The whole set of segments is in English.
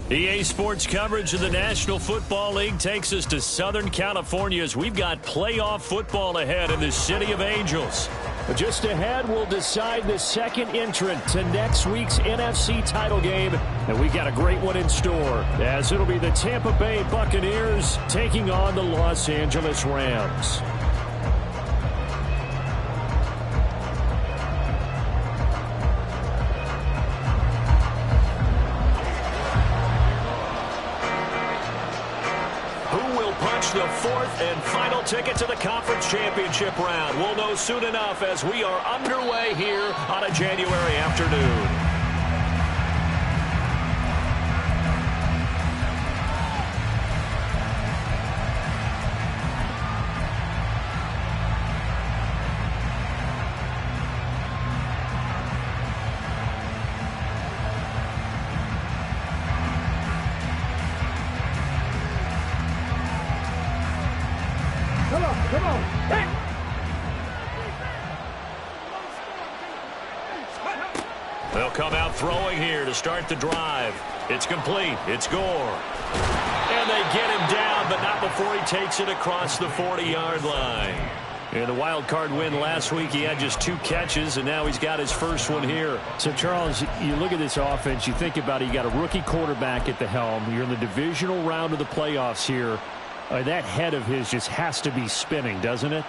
EA Sports coverage of the National Football League takes us to Southern California as we've got playoff football ahead in the City of Angels. But just ahead, we'll decide the second entrant to next week's NFC title game. And we've got a great one in store, as it'll be the Tampa Bay Buccaneers taking on the Los Angeles Rams. The fourth and final ticket to the conference championship round. We'll know soon enough as we are underway here on a January afternoon. They'll come out throwing here to start the drive. It's complete. It's Gore. And they get him down, but not before he takes it across the 40-yard line. In the wild card win last week, he had just 2 catches, and now he's got his first one here. So, Charles, you look at this offense, you think about it, you got a rookie quarterback at the helm. You're in the divisional round of the playoffs here. That head of his just has to be spinning, doesn't it?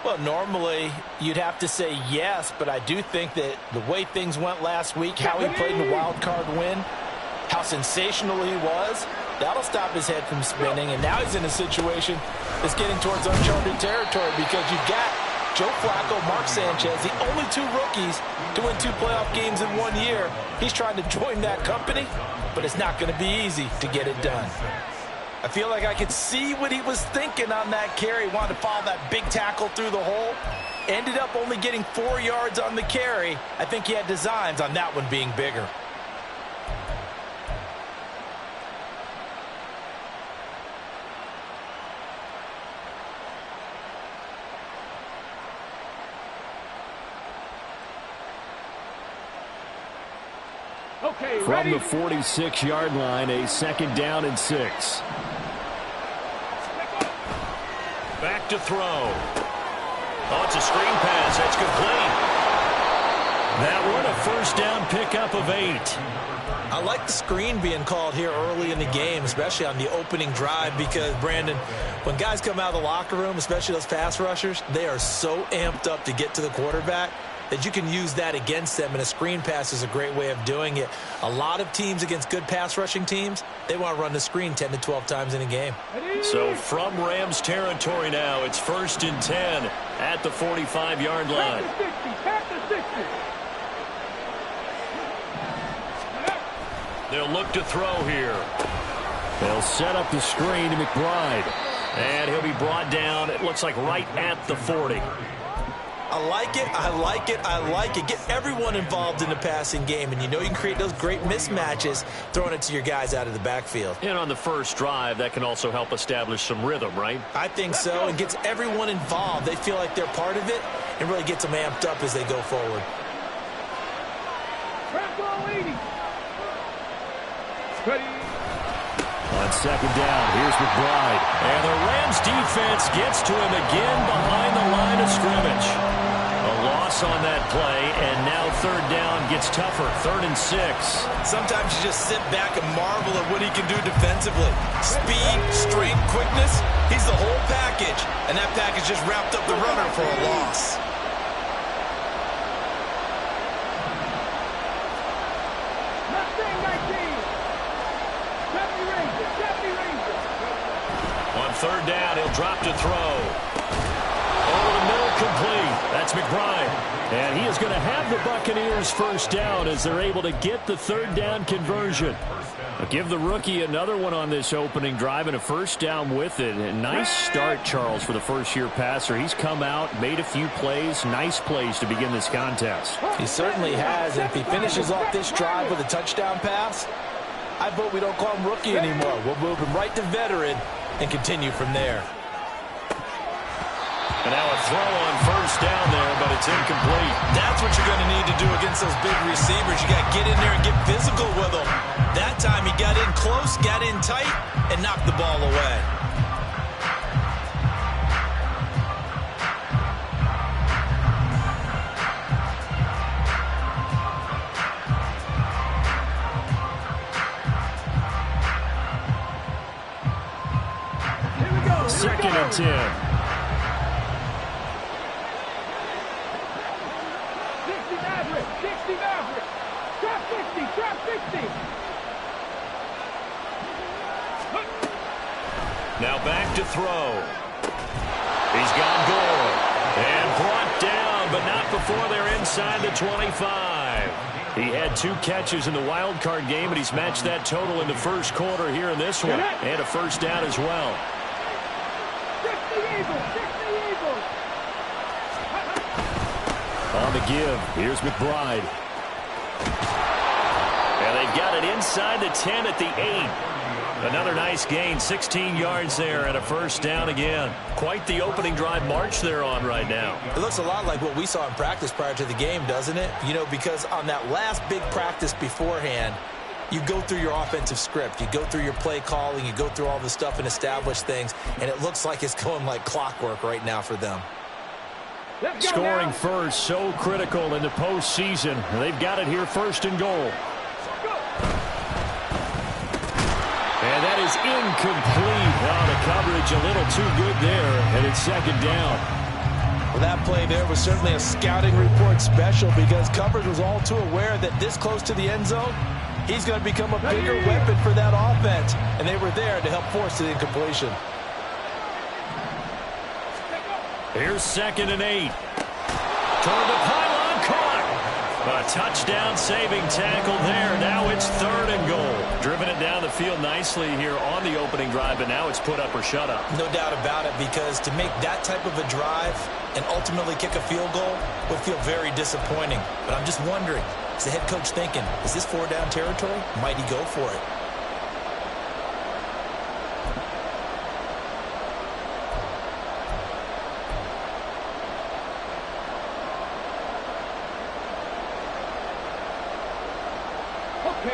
Well, normally you'd have to say yes, but I do think that the way things went last week, how he played in the wild card win, how sensational he was, that'll stop his head from spinning. And now he's in a situation that's getting towards uncharted territory because you've got Joe Flacco, Mark Sanchez, the only 2 rookies to win 2 playoff games in 1 year. He's trying to join that company, but it's not going to be easy to get it done. I feel like I could see what he was thinking on that carry. He wanted to follow that big tackle through the hole. Ended up only getting 4 yards on the carry. I think he had designs on that one being bigger. Okay, from the 46-yard line, a 2nd down and 6. Back to throw. Oh, it's a screen pass. That's complete. That one, a 1st down pickup of 8. I like the screen being called here early in the game, especially on the opening drive, because, Brandon, when guys come out of the locker room, especially those pass rushers, they are so amped up to get to the quarterback that you can use that against them, and a screen pass is a great way of doing it. A lot of teams against good pass rushing teams, they want to run the screen 10 to 12 times in a game. So from Rams territory now, it's 1st and 10 at the 45-yard line. They'll look to throw here. They'll set up the screen to McBride. And he'll be brought down, it looks like right at the 40. I like it, I like it, I like it. Get everyone involved in the passing game, and you know you can create those great mismatches throwing it to your guys out of the backfield. And on the first drive, that can also help establish some rhythm, right? I think so, and gets everyone involved. They feel like they're part of it, and really gets them amped up as they go forward. On 2nd down, here's McBride. And the Rams defense gets to him again behind the line of scrimmage. A loss on that play, and now 3rd down gets tougher, 3rd and 6. Sometimes you just sit back and marvel at what he can do defensively. Speed, strength, quickness, he's the whole package. And that package just wrapped up the runner for a loss. third down. He'll drop to throw. Over the middle, complete. That's McBride. And he is going to have the Buccaneers first down as they're able to get the third down conversion. I'll give the rookie another one on this opening drive and a first down with it. A nice start, Charles, for the first-year passer. He's come out, made a few plays, nice plays to begin this contest. He certainly has. And if he finishes off this drive with a touchdown pass, I vote we don't call him rookie anymore. We'll move him right to veteran and continue from there. And now a throw on first down there, but it's incomplete. That's what you're going to need to do against those big receivers. You got to get in there and get physical with them. That time he got in close, got in tight, and knocked the ball away. Second and 10. Now back to throw. He's got Gore. And brought down, but not before they're inside the 25. He had 2 catches in the wild card game, and he's matched that total in the first quarter here in this one. And a first down as well. On the give, here's McBride. And they've got it inside the 10 at the 8. Another nice gain, 16 yards there and a first down again. Quite the opening drive march they're on right now. It looks a lot like what we saw in practice prior to the game, doesn't it? You know, because on that last big practice beforehand, you go through your offensive script. You go through your play calling. You go through all the stuff and establish things. And it looks like it's going like clockwork right now for them. Scoring first, so critical in the postseason. They've got it here first and goal. And that is incomplete. Oh, the coverage a little too good there, and it's second down. Well, that play there was certainly a scouting report special because coverage was all too aware that this close to the end zone, he's going to become a bigger weapon for that offense, and they were there to help force the incompletion. Here's second and 8. Toward the pylon, caught. A touchdown saving tackle there. Now it's third and goal. Driven it down the field nicely here on the opening drive, but now it's put up or shut up. No doubt about it, because to make that type of a drive and ultimately kick a field goal would feel very disappointing. But I'm just wondering, is the head coach thinking, is this 4-down territory? Might he go for it?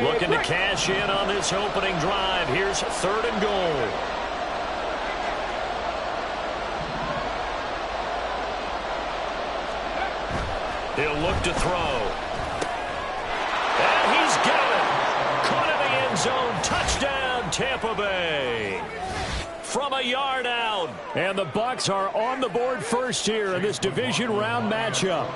Looking to cash in on this opening drive. Here's third and goal. He'll look to throw. And he's got it. Caught in the end zone. Touchdown, Tampa Bay. From a yard out. And the Bucs are on the board first here in this division round matchup.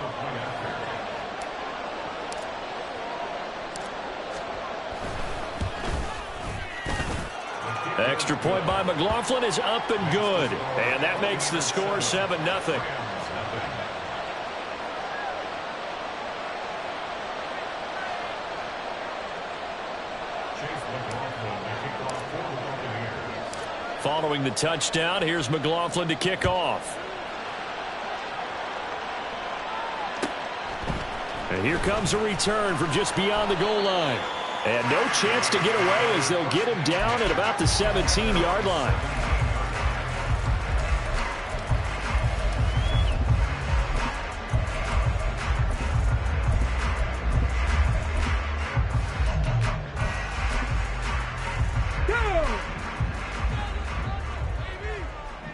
Extra point by McLaughlin is up and good. And that makes the score 7-0. Following the touchdown, here's McLaughlin to kick off. And here comes a return from just beyond the goal line. And no chance to get away as they'll get him down at about the 17-yard line.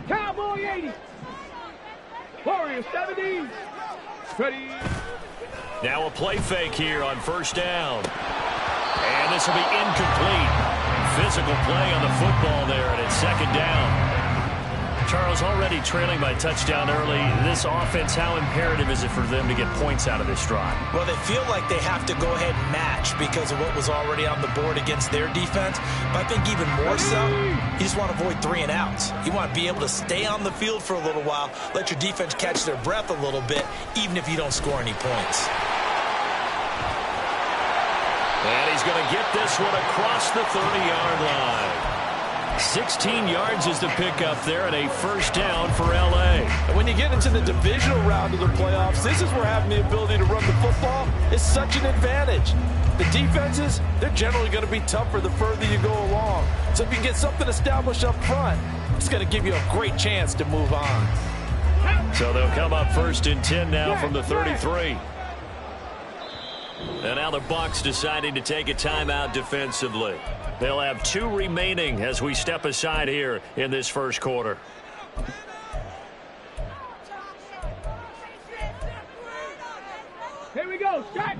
Cowboy 80. Warrior 70. Ready. Now a play fake here on first down. And this will be incomplete. Physical play on the football there, and it's second down. Charles, already trailing by touchdown early. This offense, how imperative is it for them to get points out of this drive? Well, they feel like they have to go ahead and match because of what was already on the board against their defense. But I think even more so, you just want to avoid 3 and outs. You want to be able to stay on the field for a little while, let your defense catch their breath a little bit, even if you don't score any points. And he's going to get this one across the 30-yard line. 16 yards is the pickup there and a first down for L.A. And when you get into the divisional round of the playoffs, this is where having the ability to run the football is such an advantage. The defenses, they're generally going to be tougher the further you go along. So if you can get something established up front, it's going to give you a great chance to move on. So they'll come up 1st and 10 now from the 33. And now the Bucs deciding to take a timeout defensively. They'll have 2 remaining as we step aside here in this first quarter. Here we go, strike.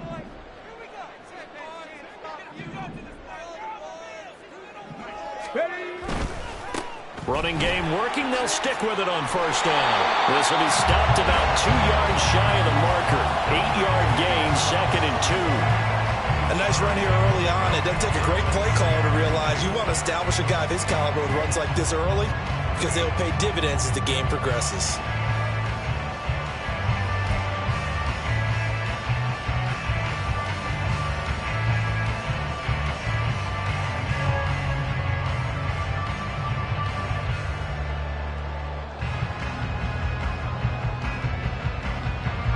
Ready. Running game working. They'll stick with it on first down. This will be stopped about 2 yards shy of the marker. 8-yard gain, 2nd and 2. A nice run here early on. It doesn't take a great play caller to realize you want to establish a guy of his caliber with runs like this early because they'll pay dividends as the game progresses.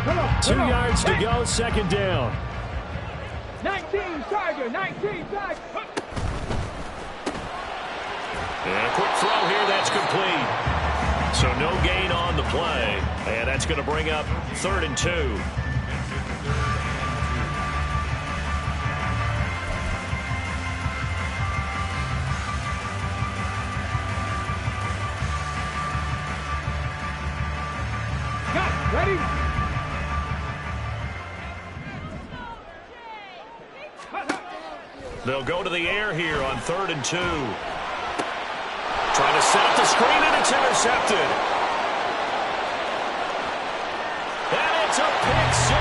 Come on, 2 yards to go, 2nd down. 19 Tiger, 19 Tiger. And a quick throw here, that's complete. So no gain on the play. And that's going to bring up 3rd and 2. Got ready. They'll go to the air here on 3rd and 2. Trying to set up the screen, and it's intercepted. And it's a pick 6.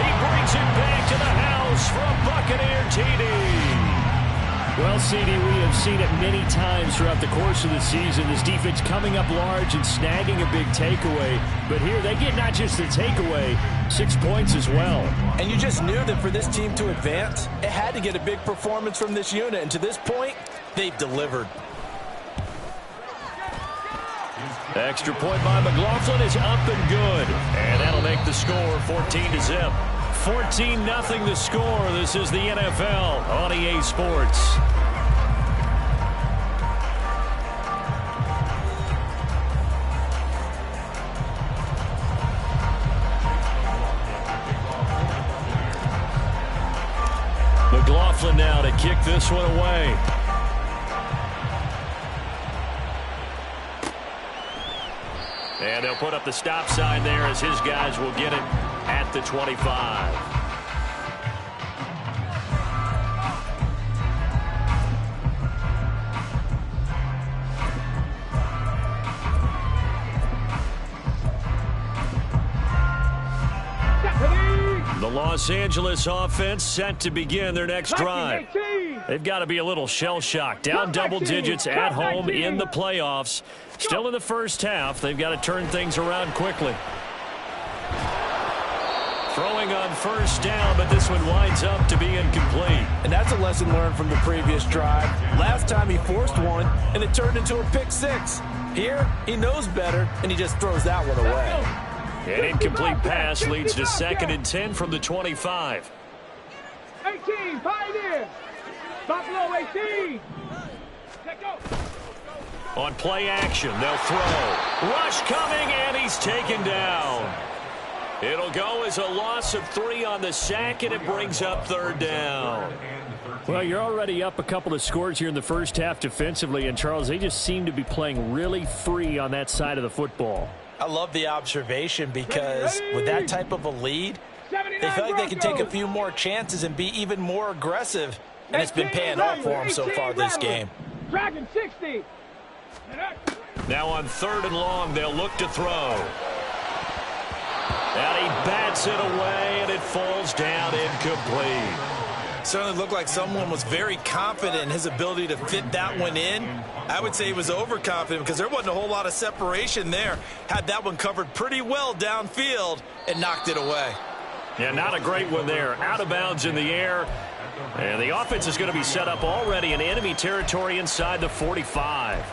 He brings it back to the house for a Buccaneer TD. Well, CD, we have seen it many times throughout the course of the season. This defense coming up large and snagging a big takeaway. But here they get not just the takeaway, 6 points as well. And you just knew that for this team to advance, it had to get a big performance from this unit. And to this point, they've delivered. Extra point by McLaughlin is up and good. And that'll make the score 14-0. 14-0 the score. This is the NFL on EA Sports. McLaughlin now to kick this one away. And they'll put up the stop sign there as his guys will get it at the 25. The Los Angeles offense set to begin their next drive. They've got to be a little shell-shocked. Down double digits at home in the playoffs. Still in the first half. They've got to turn things around quickly. Throwing on first down, but this one winds up to be incomplete. And that's a lesson learned from the previous drive. Last time he forced one, and it turned into a pick 6. Here, he knows better, and he just throws that one away. An incomplete pass leads to 2nd and 10 from the 25. 18, Pioneer. Buffalo 18. Let go. On play action, they'll throw. Rush coming, and he's taken down. It'll go as a loss of 3 on the sack, and it brings up 3rd down. Well, you're already up a couple of scores here in the first half defensively, and Charles, they just seem to be playing really free on that side of the football. I love the observation because with that type of a lead, they feel like they can take a few more chances and be even more aggressive, and it's been paying off for them so far this game. Dragon 60. Now on 3rd and long, they'll look to throw. And he bats it away, and it falls down incomplete. Certainly looked like someone was very confident in his ability to fit that one in. I would say he was overconfident because there wasn't a whole lot of separation there. Had that one covered pretty well downfield and knocked it away. Yeah, not a great one there. Out of bounds in the air. And the offense is going to be set up already in enemy territory inside the 45.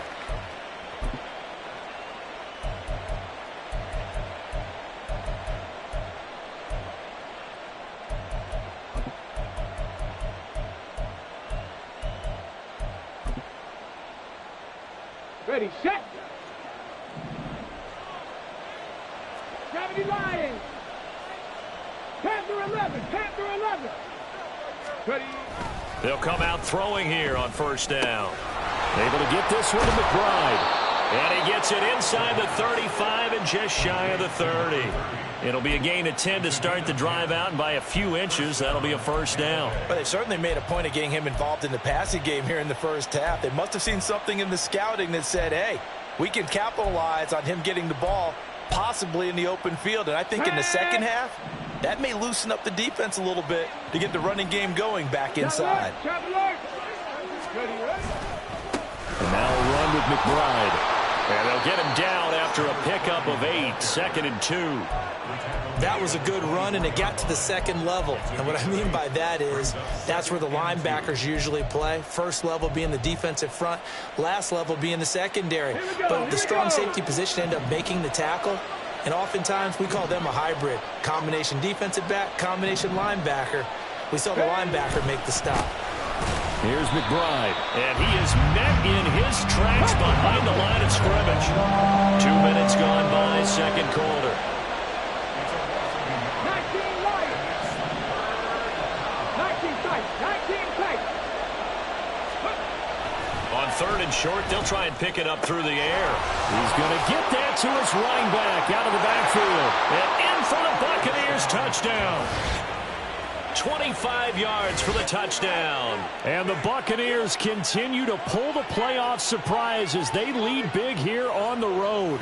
Ready, set. Gravity Lions. Panther 11, Panther 11. Ready. They'll come out throwing here on 1st down. Able to get this one to McBride. And he gets it inside the 35 and just shy of the 30. It'll be a gain of 10 to start the drive out, and by a few inches, that'll be a 1st down. But they certainly made a point of getting him involved in the passing game here in the 1st half. They must have seen something in the scouting that said, hey, we can capitalize on him getting the ball possibly in the open field. And I think in the 2nd half, that may loosen up the defense a little bit to get the running game going back inside. And now a run with McBride. And they'll get him down after a pickup of 8, 2nd and 2. That was a good run, and it got to the 2nd level. And what I mean by that is that's where the linebackers usually play. First level being the defensive front, last level being the secondary. But the strong safety position ended up making the tackle. And oftentimes we call them a hybrid. Combination defensive back, combination linebacker. We saw the linebacker make the stop. Here's McBride, and he is met in his tracks behind the line of scrimmage. 2 minutes gone by, 2nd quarter. 19 Lions. 19 tight, 19 tight. On 3rd and short, they'll try and pick it up through the air. He's going to get that to his running back out of the backfield. And in for the Buccaneers, touchdown. 25 yards for the touchdown. And the Buccaneers continue to pull the playoff surprise as they lead big here on the road.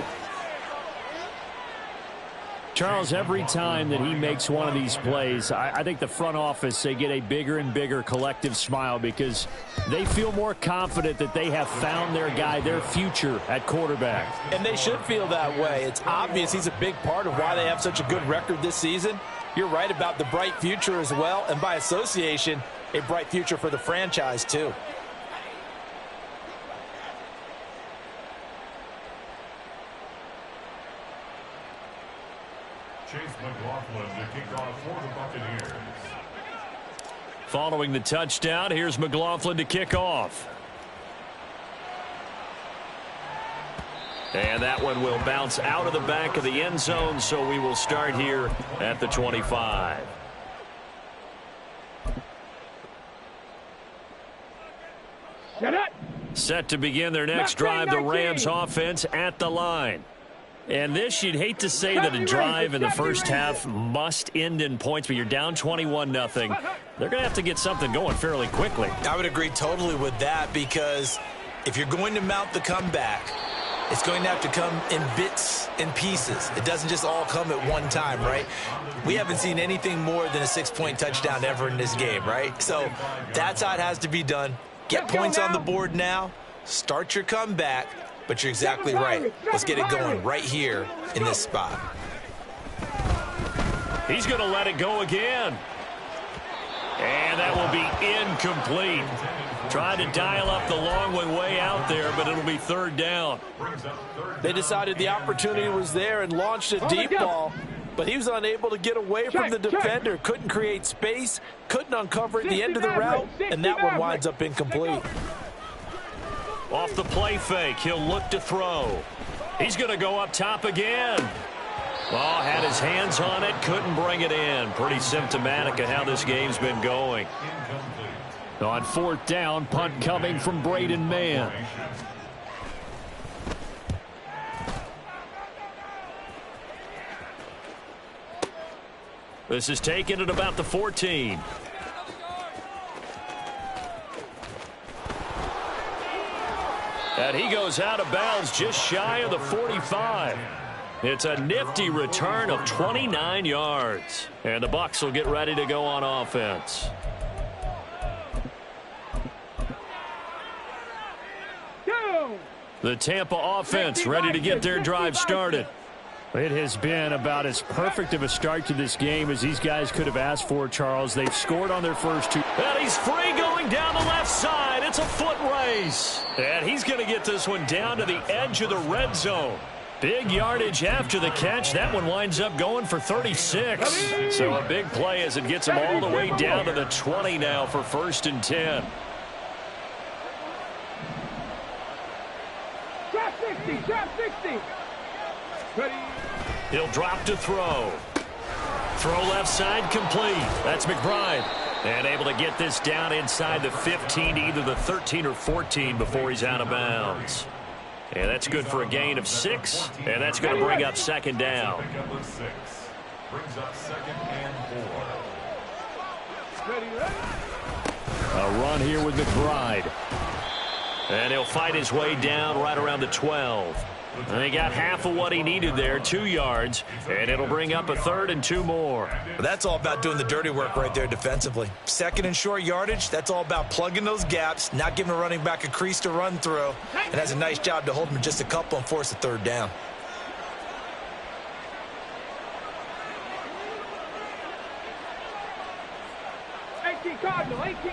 Charles, every time that he makes one of these plays, I think the front office, they get a bigger and bigger collective smile because they feel more confident that they have found their guy, their future at quarterback. And they should feel that way. It's obvious he's a big part of why they have such a good record this season. You're right about the bright future as well, and by association, a bright future for the franchise too. Chase McLaughlin to kick off for the Buccaneers. Following the touchdown, here's McLaughlin to kick off. And that one will bounce out of the back of the end zone, so we will start here at the 25. Set to begin their next drive, the Rams offense at the line. And this, you'd hate to say that a drive in the first half must end in points, but you're down 21-0. They're going to have to get something going fairly quickly. I would agree totally with that because if you're going to mount the comeback, it's going to have to come in bits and pieces. It doesn't just all come at one time, right? We haven't seen anything more than a 6-point touchdown ever in this game, right? So that's how it has to be done. Get points on the board now. Start your comeback. But you're exactly right. Let's get it going right here in this spot. He's going to let it go again. And that will be incomplete. Tried to dial up the long one way out there, but it'll be 3rd down. They decided the opportunity was there and launched a deep ball, but he was unable to get away from the defender. Couldn't create space, couldn't uncover at the end of the route, and that one winds up incomplete. Off the play fake, he'll look to throw. He's going to go up top again. Oh, had his hands on it, couldn't bring it in. Pretty symptomatic of how this game's been going. On 4th down, punt coming from Braden Mann. This is taken at about the 14. And he goes out of bounds just shy of the 45. It's a nifty return of 29 yards. And the Bucs will get ready to go on offense. The Tampa offense ready to get their drive started. It has been about as perfect of a start to this game as these guys could have asked for, Charles. They've scored on their first two. And he's free going down the left side. It's a foot race. And he's going to get this one down to the edge of the red zone. Big yardage after the catch. That one winds up going for 36. So a big play as it gets him all the way down to the 20 now for 1st and 10. Drop 60, drop 60. He'll drop to throw. Throw left side complete. That's McBride. And able to get this down inside the 15, either the 13 or 14 before he's out of bounds. And that's good for a gain of 6. And that's going to bring up 2nd down. Brings up 2nd and 4. A run here with McBride. And he'll fight his way down right around the 12. And he got half of what he needed there, 2 yards, and it'll bring up a 3rd and 2 more. Well, that's all about doing the dirty work right there defensively. 2nd and short yardage, that's all about plugging those gaps, not giving a running back a crease to run through, and has a nice job to hold him just a couple and force a 3rd down.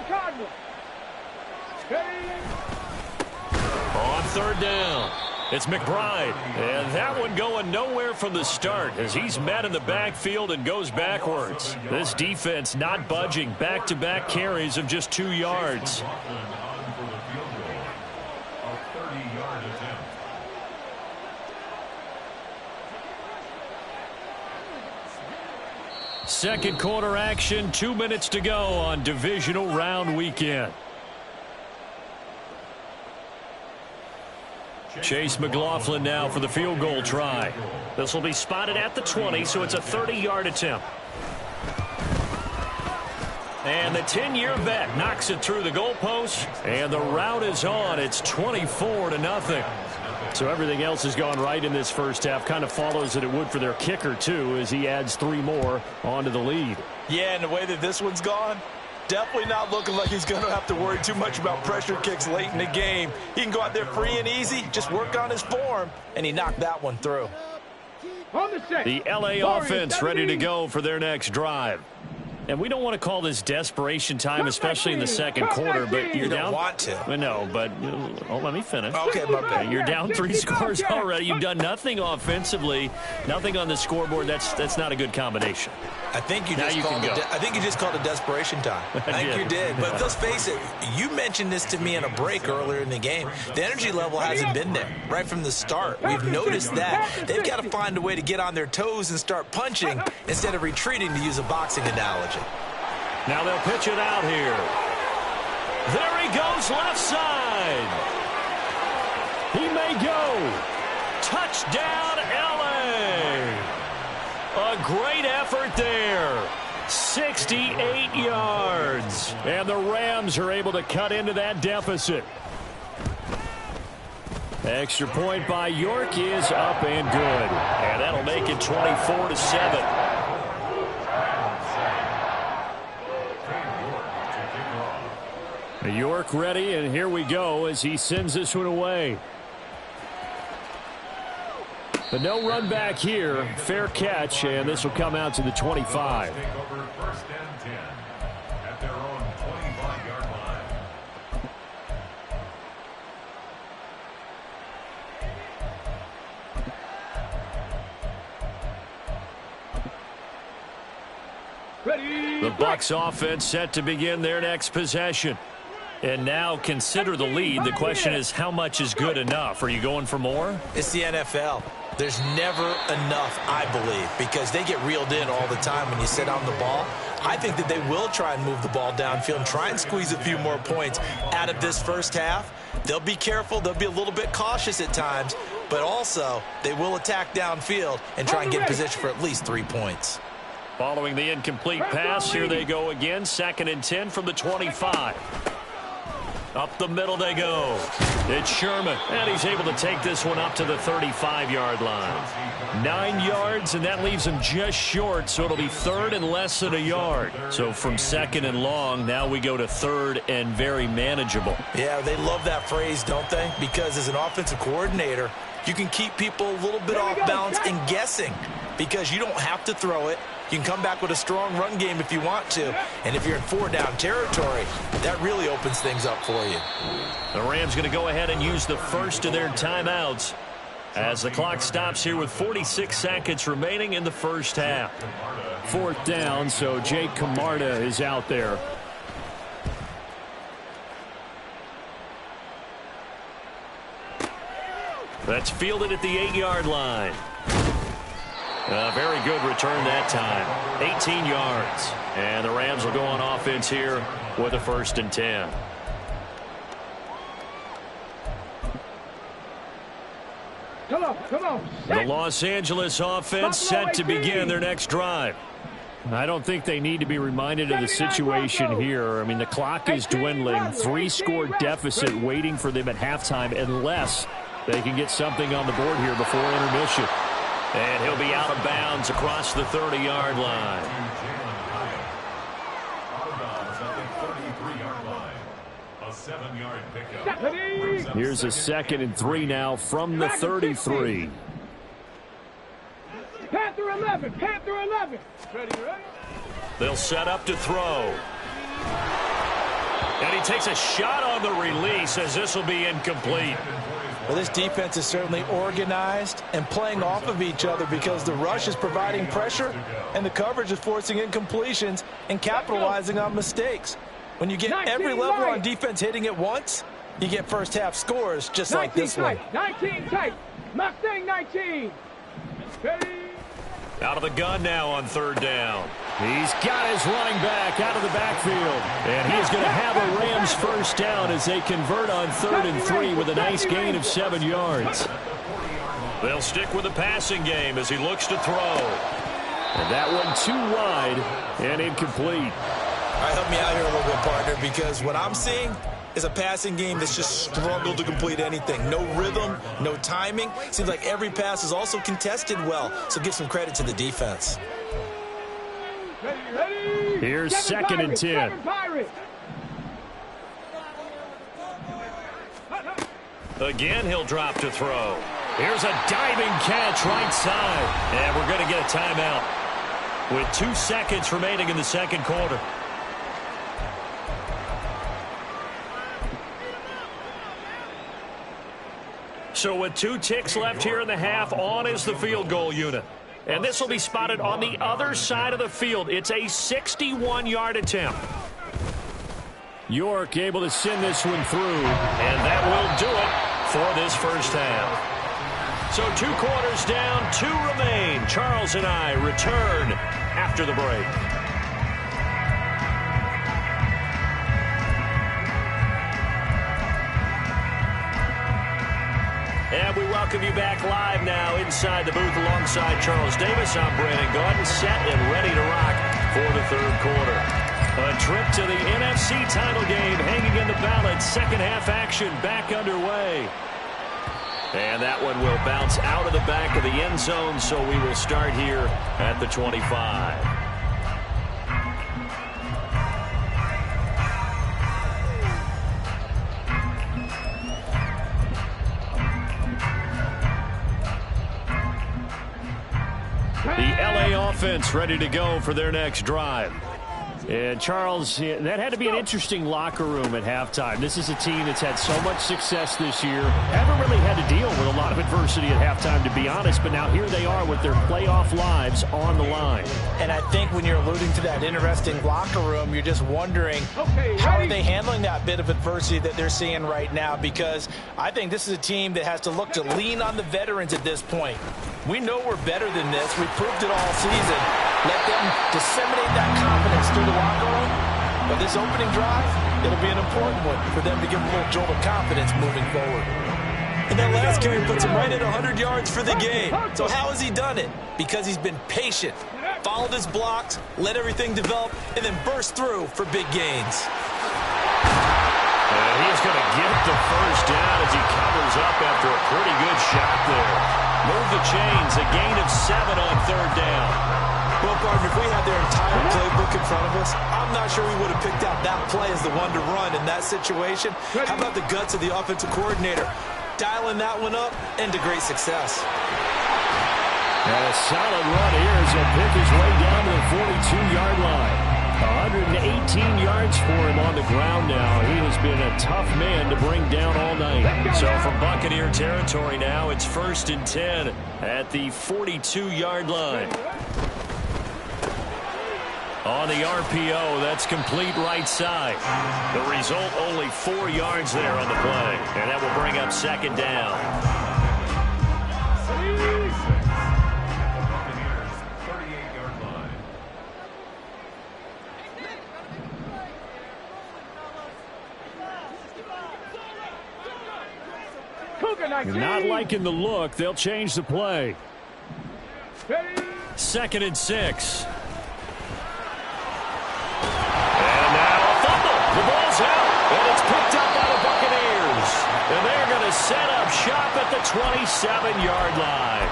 Cardinal. On 3rd down, it's McBride. And that one going nowhere from the start as he's met in the backfield and goes backwards. This defense not budging. Back-to-back carries of just 2 yards. Second quarter action, 2 minutes to go on divisional round weekend. Chase McLaughlin now for the field goal try. This will be spotted at the 20, so it's a 30-yard attempt. And the 10-year vet knocks it through the goalpost, and the route is on. It's 24-0. So everything else has gone right in this first half. Kind of follows that it would for their kicker, too, as he adds 3 more onto the lead. Yeah, and the way that this one's gone, definitely not looking like he's going to have to worry too much about pressure kicks late in the game. He can go out there free and easy, just work on his form, and he knocked that one through. The LA offense ready to go for their next drive. And we don't want to call this desperation time, especially in the second quarter, but you're down. You don't want to. No, but let me finish. Okay, my bad. You're down 3 scores already. You've done nothing offensively, nothing on the scoreboard. That's not a good combination. I think you just called it desperation time. I think you did. But let's face it, you mentioned this to me in a break earlier in the game. The energy level hasn't been there right from the start. We've noticed that. They've got to find a way to get on their toes and start punching instead of retreating, to use a boxing analogy. Now they'll pitch it out here. There he goes, left side. He may go. Touchdown, LA. A great effort there. 68 yards. And the Rams are able to cut into that deficit. Extra point by York is up and good. And that'll make it 24-7. York ready, and here we go as he sends this one away. But no run back here. Fair catch, and this will come out to the 25. The Bucs offense set to begin their next possession. And now consider the lead. The question is, how much is good enough? Are you going for more? It's the NFL. There's never enough, I believe, because they get reeled in all the time when you sit on the ball. I think that they will try and move the ball downfield and try and squeeze a few more points out of this first half. They'll be careful. They'll be a little bit cautious at times, but also they will attack downfield and try and get in position for at least 3 points. Following the incomplete pass, here they go again. 2nd and 10 from the 25. Up the middle they go. It's Sherman, and he's able to take this one up to the 35-yard line. 9 yards, and that leaves him just short, so it'll be third and less than a yard. So from second and long, now we go to third and very manageable. Yeah, they love that phrase, don't they? Because as an offensive coordinator, you can keep people a little bit off balance and guessing because you don't have to throw it. You can come back with a strong run game if you want to. And if you're in 4-down territory, that really opens things up for you. The Rams going to go ahead and use the first of their timeouts as the clock stops here with 46 seconds remaining in the first half. 4th down, so Jake Camarda is out there. That's fielded at the 8-yard line. A very good return that time. 18 yards. And the Rams will go on offense here with a 1st and 10. Come on. The Los Angeles offense set to begin their next drive. I don't think they need to be reminded of the situation here. I mean, the clock is dwindling. 3-score deficit waiting for them at halftime unless they can get something on the board here before intermission. And he'll be out of bounds across the 30-yard line. Here's a 2nd and 3 now from the 33. Panther 11. Ready? They'll set up to throw. And he takes a shot on the release as this will be incomplete. Well, this defense is certainly organized and playing off of each other because the rush is providing pressure and the coverage is forcing incompletions and capitalizing on mistakes. When you get every level on defense hitting at once, you get first half scores just like this one. 19 tight. Mustang 19. Ready? Out of the gun now on 3rd down. He's got his running back out of the backfield. And he's going to have a Rams 1st down as they convert on 3rd and 3 with a nice gain of 7 yards. They'll stick with the passing game as he looks to throw. And that one too wide and incomplete. All right, help me out here a little bit, partner, because what I'm seeing is a passing game that's just struggled to complete anything. No rhythm, no timing. Seems like every pass is also contested well, so give some credit to the defense. Ready? Here's 2nd and 10. Again, he'll drop to throw. Here's a diving catch right side. And we're going to get a timeout with 2 seconds remaining in the second quarter. So with 2 ticks left here in the half, on is the field goal unit. And this will be spotted on the other side of the field. It's a 61-yard attempt. York able to send this one through. And that will do it for this first half. So 2 quarters down, 2 remain. Charles and I return after the break. And we welcome you back live now inside the booth alongside Charles Davis. I'm Brandon Gaudin, set and ready to rock for the 3rd quarter. A trip to the NFC title game hanging in the balance. Second half action back underway. And that one will bounce out of the back of the end zone, so we will start here at the 25. The LA offense ready to go for their next drive. And Charles, that had to be an interesting locker room at halftime. This is a team that's had so much success this year. Haven't really had to deal with a lot of adversity at halftime, to be honest. But now here they are with their playoff lives on the line. And I think when you're alluding to that interesting locker room, you're just wondering, how are they handling that bit of adversity that they're seeing right now? Because I think this is a team that has to look to lean on the veterans at this point. We know we're better than this. We proved it all season. Let them disseminate that confidence through the locker room. But this opening drive, it'll be an important one for them to give a little jolt of confidence moving forward. And that last carry puts him right at 100 yards for the game. So how has he done it? Because he's been patient, followed his blocks, let everything develop, and then burst through for big gains. And he is going to get the first down as he covers up after a pretty good shot there. Move the chains, a gain of 7 on third down. Well, partner, if we had their entire playbook in front of us, I'm not sure we would have picked out that play as the one to run in that situation. How about the guts of the offensive coordinator? Dialing that one up into great success. And a solid run here as he'll pick his way down to the 42-yard line. 118 yards for him on the ground now. He has been a tough man to bring down all night. So from Buccaneer territory now, it's 1st and 10 at the 42-yard line. On the RPO, that's complete right side. The result, only 4 yards there on the play. And that will bring up 2nd down. Buccaneers, 38-yard line. Cougar 19. Not liking the look. They'll change the play. Ready? 2nd and 6. And now a fumble. The ball's out, and it's picked up by the Buccaneers. And they're going to set up shop at the 27-yard line.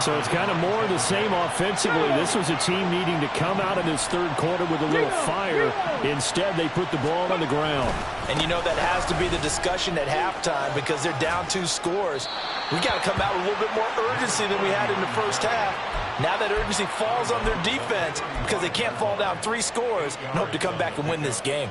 So it's kind of more of the same offensively. This was a team needing to come out in this third quarter with a little fire. Instead, they put the ball on the ground. And you know that has to be the discussion at halftime because they're down 2 scores. We got to come out with a little bit more urgency than we had in the first half. Now that urgency falls on their defense because they can't fall down 3 scores and hope to come back and win this game.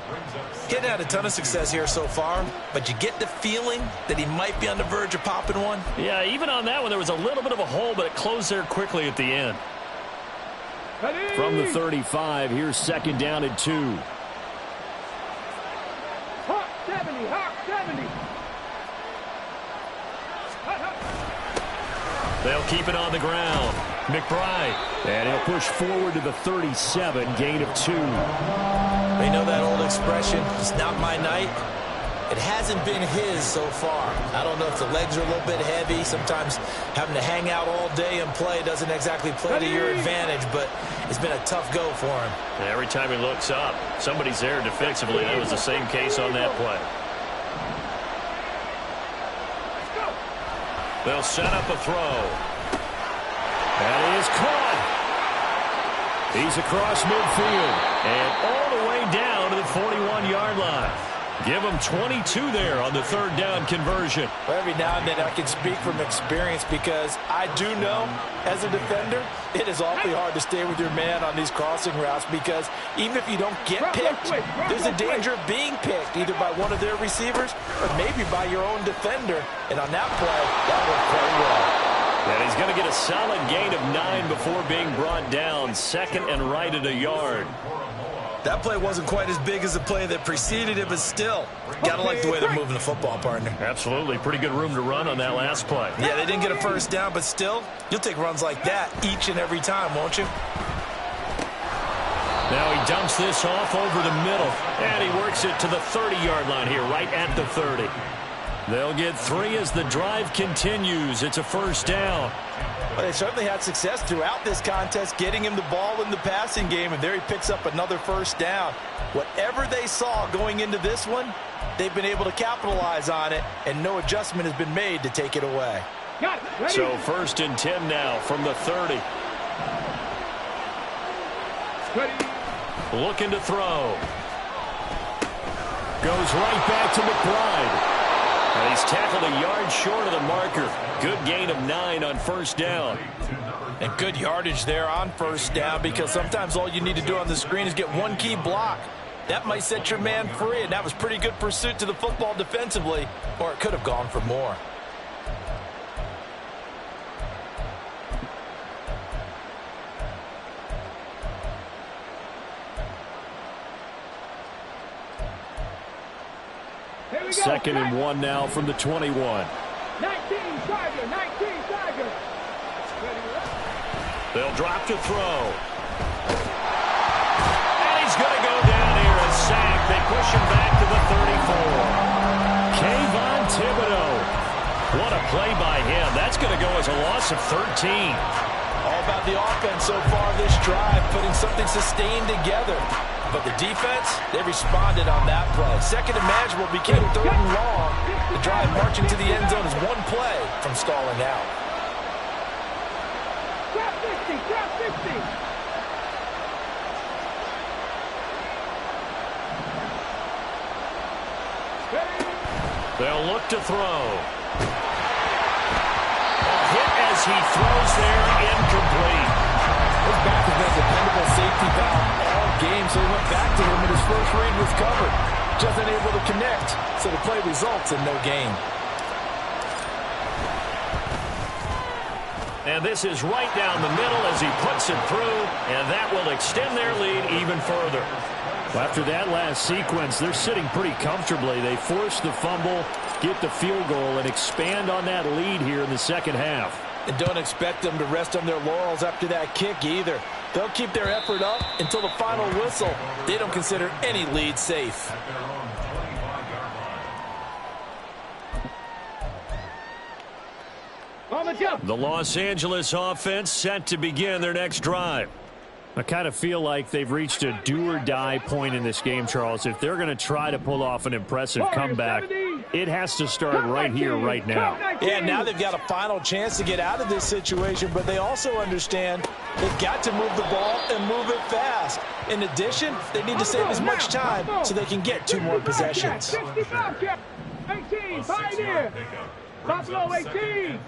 He hadn't had a ton of success here so far, but you get the feeling that he might be on the verge of popping one. Yeah, even on that one, there was a little bit of a hole, but it closed there quickly at the end. Ready? From the 35, here's 2nd down and 2. Hawk 70, Hawk 70. Hot, hot. They'll keep it on the ground. McBride. And he'll push forward to the 37, gain of 2. They know that old expression, it's not my night. It hasn't been his so far. I don't know if the legs are a little bit heavy. Sometimes having to hang out all day and play doesn't exactly play to your advantage, but it's been a tough go for him. Every time he looks up, somebody's there defensively. That was the same case on that play. They'll set up a throw. That is caught. He's across midfield. And all the way down to the 41-yard line. Give him 22 there on the 3rd down conversion. Well, every now and then I can speak from experience because I do know, as a defender, it is awfully hard to stay with your man on these crossing routes because even if you don't get picked, there's a danger of being picked either by one of their receivers or maybe by your own defender. And on that play, that worked quite well. And he's going to get a solid gain of 9 before being brought down. 2nd and right at a yard. That play wasn't quite as big as the play that preceded it, but still, got to like the way they're moving the football, partner. Absolutely. Pretty good room to run on that last play. Yeah, they didn't get a first down, but still, you'll take runs like that each and every time, won't you? Now he dumps this off over the middle, and he works it to the 30-yard line here, right at the 30. They'll get 3 as the drive continues. It's a 1st down. Well, they certainly had success throughout this contest, getting him the ball in the passing game, and there he picks up another 1st down. Whatever they saw going into this one, they've been able to capitalize on it, and no adjustment has been made to take it away. Got it. Ready? So 1st and 10 now from the 30. Ready? Looking to throw. Goes right back to McBride. And he's tackled a yard short of the marker. Good gain of 9 on 1st down. And good yardage there on 1st down because sometimes all you need to do on the screen is get one key block. That might set your man free, and that was pretty good pursuit to the football defensively, or it could have gone for more. Here we go. 2nd and 1 now from the 21. 19 Tiger, 19 Tiger. They'll drop to throw. And he's going to go down here and sack. They push him back to the 34. Kayvon Thibodeau. What a play by him. That's going to go as a loss of 13. All about the offense so far this drive, putting something sustained together. But the defense, they responded on that play. Second and manageable became third and long. The drive marching to the end zone is one play from stalling out. Drop 60, drop 60. They'll look to throw. A hit as he throws there, incomplete. His back has been a dependable safety valve all game, so he went back to him, and his first read was covered. Just unable to connect, so the play results in no gain. And this is right down the middle as he puts it through, and that will extend their lead even further. Well, after that last sequence, they're sitting pretty comfortably. They force the fumble, get the field goal, and expand on that lead here in the second half. And don't expect them to rest on their laurels after that kick either. They'll keep their effort up until the final whistle. They don't consider any lead safe. On the jump. The Los Angeles offense set to begin their next drive. I kind of feel like they've reached a do-or-die point in this game, Charles. If they're going to try to pull off an impressive comeback, it has to start right here, right now. Yeah, now they've got a final chance to get out of this situation, but they also understand they've got to move the ball and move it fast. In addition, they need to save as much time so they can get 2 more possessions. 65, 18, Pioneer. Buffalo 18.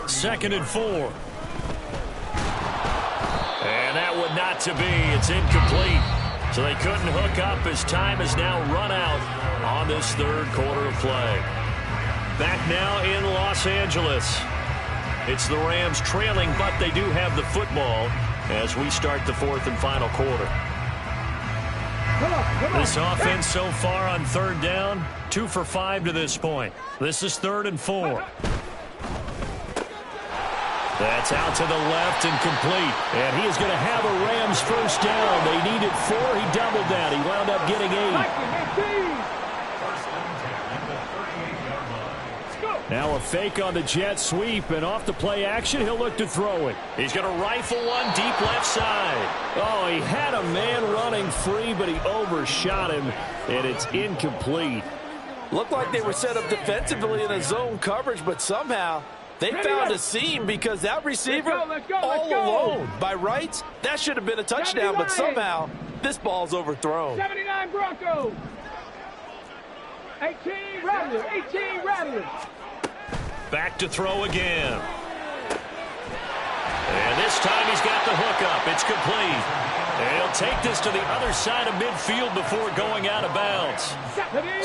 Second and 4. And that would not to be. It's incomplete. So they couldn't hook up as time has now run out on this third quarter of play. Back now in Los Angeles. It's the Rams trailing, but they do have the football as we start the fourth and final quarter. This offense so far on third down, 2 for 5 to this point. This is 3rd and 4. That's out to the left and complete. And he is going to have a Rams first down. They needed 4. He doubled that. He wound up getting 8. Now a fake on the jet sweep, and off the play action, he'll look to throw it. He's going to rifle one deep left side. Oh, he had a man running free, but he overshot him, and it's incomplete. Looked like they were set up defensively in a zone coverage, but somehow they found a seam because that receiver all alone. By rights, that should have been a touchdown, but somehow this ball's overthrown. 79 Broncos. 18 Rattlers. 18 Rattlers. Back to throw again. And this time he's got the hookup. It's complete. And he'll take this to the other side of midfield before going out of bounds.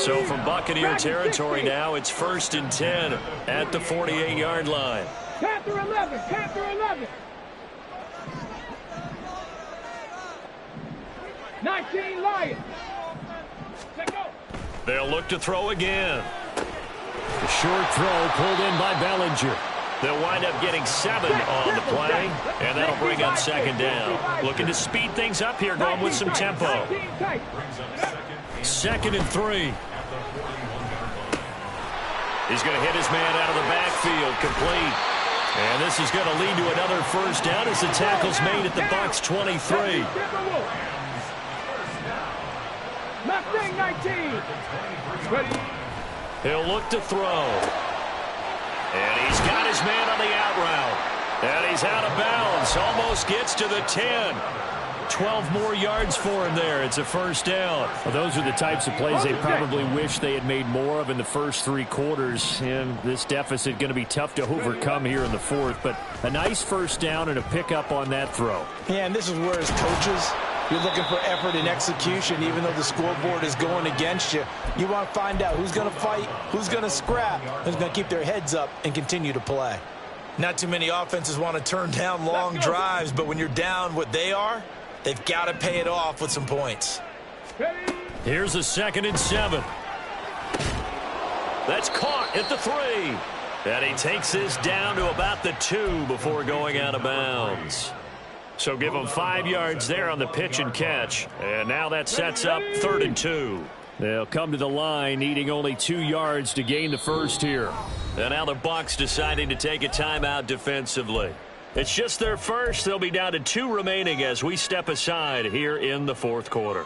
So from Buccaneer territory now, it's 1st and 10 at the 48-yard line. Panther 11. Panther 11. 19 Lions. They'll look to throw again. A short throw pulled in by Bellinger. They'll wind up getting 7 on the play, and that'll bring up 2nd down. Looking to speed things up here, going with some tempo. 2nd and 3. He's going to hit his man out of the backfield, complete. And this is going to lead to another first down as the tackle's made at the Bucs 23. Mustang 19. He'll look to throw. And he's got his man on the out route. And he's out of bounds. Almost gets to the 10. 12 more yards for him there. It's a first down. Well, those are the types of plays they probably wish they had made more of in the first 3 quarters. And this deficit going to be tough to overcome here in the fourth. But a nice first down and a pickup on that throw. Yeah, and this is where as coaches, you're looking for effort and execution, even though the scoreboard is going against you. You want to find out who's going to fight, who's going to scrap, who's going to keep their heads up and continue to play. Not too many offenses want to turn down long drives, but when you're down what they are, they've got to pay it off with some points. Here's a 2nd and 7. That's caught at the 3. And he takes this down to about the 2 before going out of bounds. So give him 5 yards there on the pitch and catch. And now that sets up 3rd and 2. They'll come to the line needing only 2 yards to gain the first here. And now the Bucs deciding to take a timeout defensively. It's just their first. They'll be down to 2 remaining as we step aside here in the fourth quarter.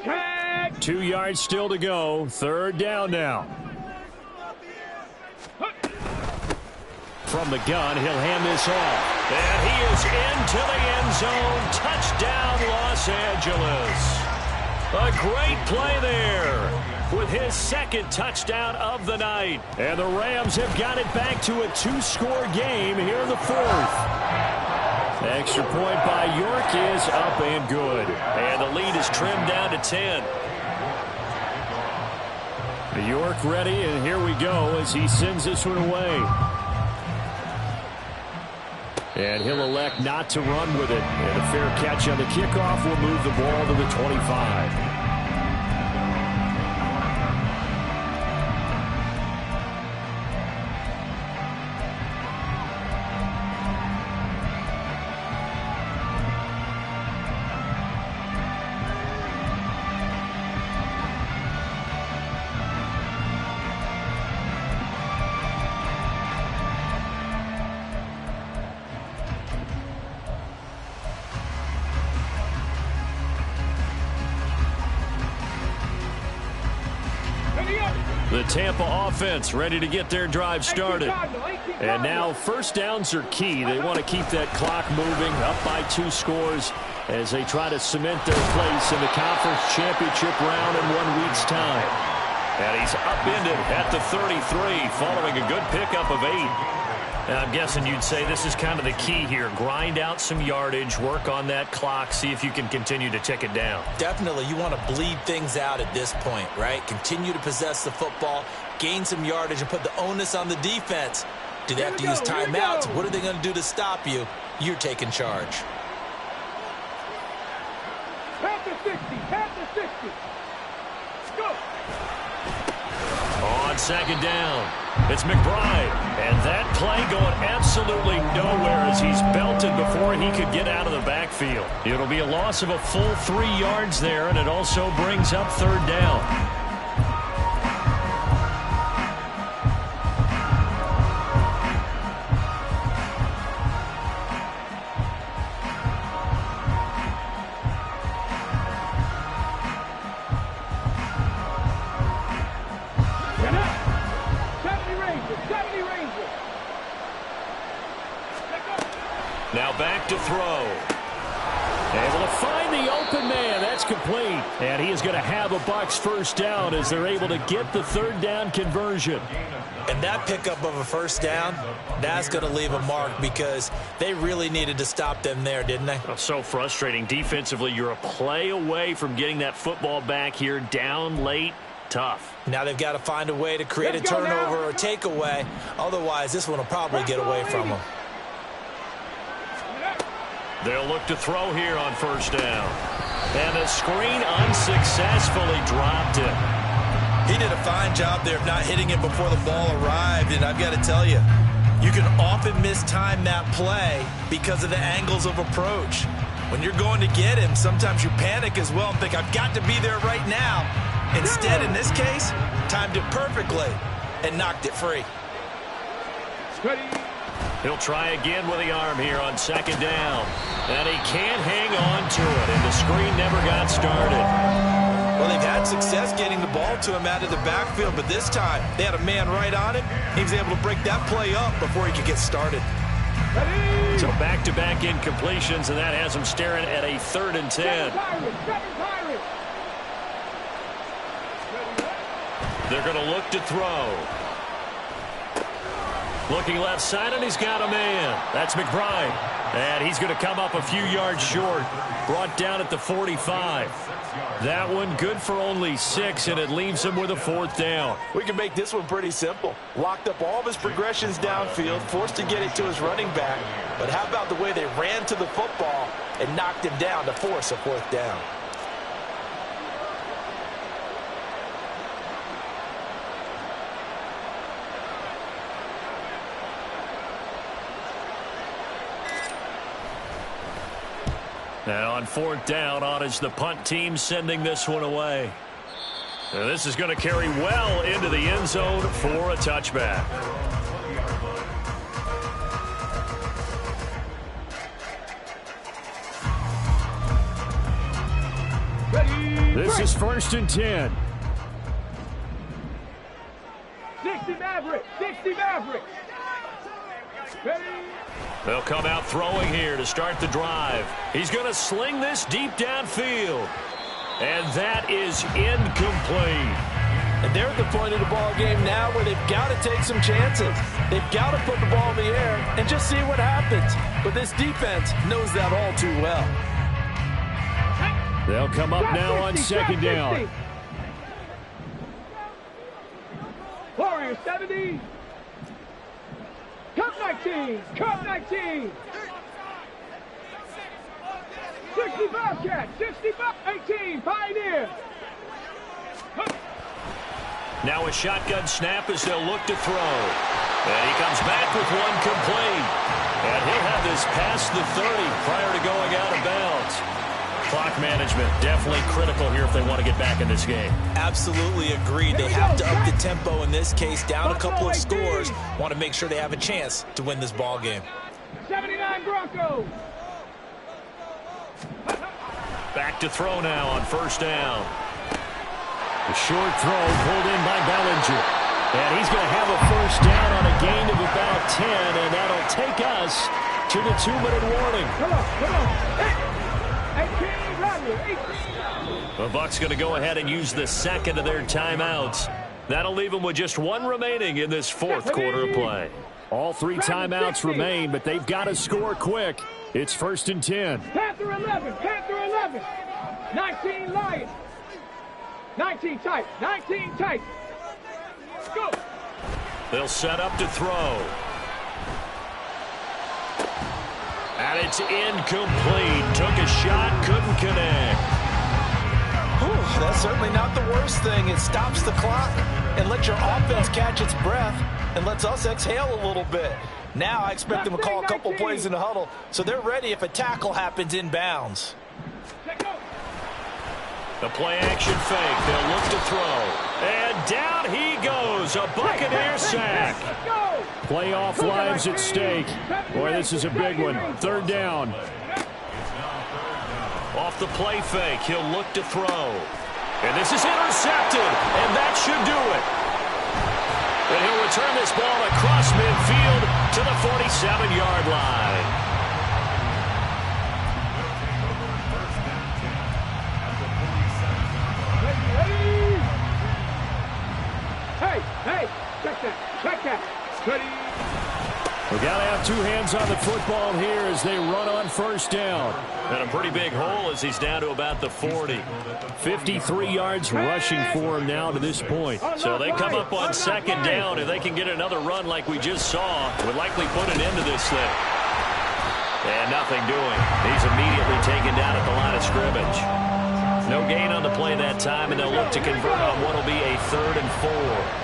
Tag. 2 yards still to go. Third down now. From the gun, he'll hand this off. And he is into the end zone. Touchdown, Los Angeles. A great play there with his second touchdown of the night. And the Rams have got it back to a 2-score game here in the fourth. Extra point by York is up and good. And the lead is trimmed down to 10. York ready, and here we go as he sends this one away. And he'll elect not to run with it. And a fair catch on the kickoff will move the ball to the 25. The Tampa offense ready to get their drive started. And now first downs are key. They want to keep that clock moving, up by 2 scores as they try to cement their place in the conference championship round in 1 week's time. And he's upended at the 33 following a good pickup of 8. And I'm guessing you'd say this is kind of the key here. Grind out some yardage, work on that clock, see if you can continue to tick it down. Definitely, you want to bleed things out at this point, right? Continue to possess the football, gain some yardage, and put the onus on the defense. Do they have to use timeouts? What are they going to do to stop you? You're taking charge. Panther 60. Panther 60. Go. On second down, it's McBride. And that play going absolutely nowhere as he's belted before he could get out of the backfield. It'll be a loss of a full 3 yards there, and it also brings up third down. Now back to throw. Able to find the open man. That's complete. And he is going to have a Bucs first down as they're able to get the third down conversion. And that pickup of a first down, that's going to leave a mark because they really needed to stop them there, didn't they? Oh, so frustrating. Defensively, you're a play away from getting that football back here down late. Tough. Now they've got to find a way to create a turnover or takeaway. Otherwise, this one will probably get away from them. They'll look to throw here on first down. And the screen unsuccessfully dropped it. He did a fine job there of not hitting it before the ball arrived. And I've got to tell you, you can often mistime that play because of the angles of approach. When you're going to get him, sometimes you panic as well and think, I've got to be there right now. Instead, in this case, timed it perfectly and knocked it free. He'll try again with the arm here on second down. And he can't hang on to it, and the screen never got started. Well, they've had success getting the ball to him out of the backfield, but this time they had a man right on him. He was able to break that play up before he could get started. So back-to-back incompletions, and that has him staring at a 3rd and 10. They're going to look to throw. Looking left side, and he's got a man. That's McBride. And he's going to come up a few yards short. Brought down at the 45. That one good for only 6, and it leaves him with a 4th down. We can make this one pretty simple. Locked up all of his progressions downfield, forced to get it to his running back. But how about the way they ran to the football and knocked him down to force a 4th down? And on 4th down, on is the punt team sending this one away. And this is going to carry well into the end zone for a touchback. This is 1st and 10. 60 Maverick. 60 Maverick. Ready. They'll come out throwing here to start the drive. He's going to sling this deep downfield. And that is incomplete. And they're at the point of the ball game now where they've got to take some chances. They've got to put the ball in the air and just see what happens. But this defense knows that all too well. They'll come up now on 2nd down. Warriors 70. Cup 19. Cup 19. 65 Cats. 65. 18. Pioneer. Now a shotgun snap as they'll look to throw. And he comes back with one complete. And he'll have this past the 30 prior to going out of bounds. Clock management definitely critical here if they want to get back in this game. Absolutely agreed. They have to up the tempo in this case, down a couple of scores. Want to make sure they have a chance to win this ball game. 79 Broncos. Back to throw now on 1st down. The short throw pulled in by Bellinger. And he's going to have a 1st down on a gain of about 10, and that'll take us to the 2-minute warning. Come on. 18. The Bucs going to go ahead and use the 2nd of their timeouts. That'll leave them with just one remaining in this 4th quarter of play. All 3 timeouts remain, but they've got to score quick. It's 1st and 10. Panther 11. Panther 11. 19 Lions. 19 tight. 19 tight. Go. They'll set up to throw. And it's incomplete. Took a shot, couldn't connect. Whew, that's certainly not the worst thing. It stops the clock and lets your offense catch its breath and lets us exhale a little bit. Now I expect them to call a couple plays in the huddle so they're ready if a tackle happens inbounds. The play action fake. They'll look to throw. And down he goes. A Buccaneer sack. Playoff lives at stake. Boy, this is a big one. 3rd down. Off the play fake, he'll look to throw. And this is intercepted, and that should do it. And he'll return this ball across midfield to the 47-yard line. Hey, check that. Ready. We got to have 2 hands on the football here as they run on 1st down. And a pretty big hole as he's down to about the 40. 53 yards rushing for him now to this point. So they come up on 2nd down. If they can get another run like we just saw, would likely put an end to this thing. And nothing doing. He's immediately taken down at the line of scrimmage. No gain on the play that time, and they'll look to convert on what will be a 3rd and 4.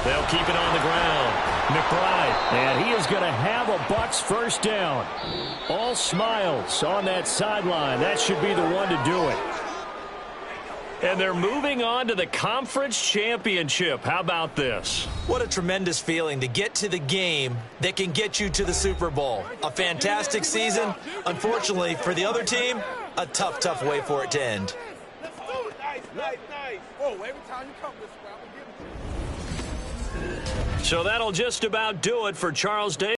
They'll keep it on the ground. McBride, and he is going to have a Bucs 1st down. All smiles on that sideline. That should be the one to do it. And they're moving on to the conference championship. How about this? What a tremendous feeling to get to the game that can get you to the Super Bowl. A fantastic season. Unfortunately, for the other team, a tough, tough way for it to end. Nice. Oh, every time you come this way, I'm going to give it to you. So that'll just about do it for Charles Davis.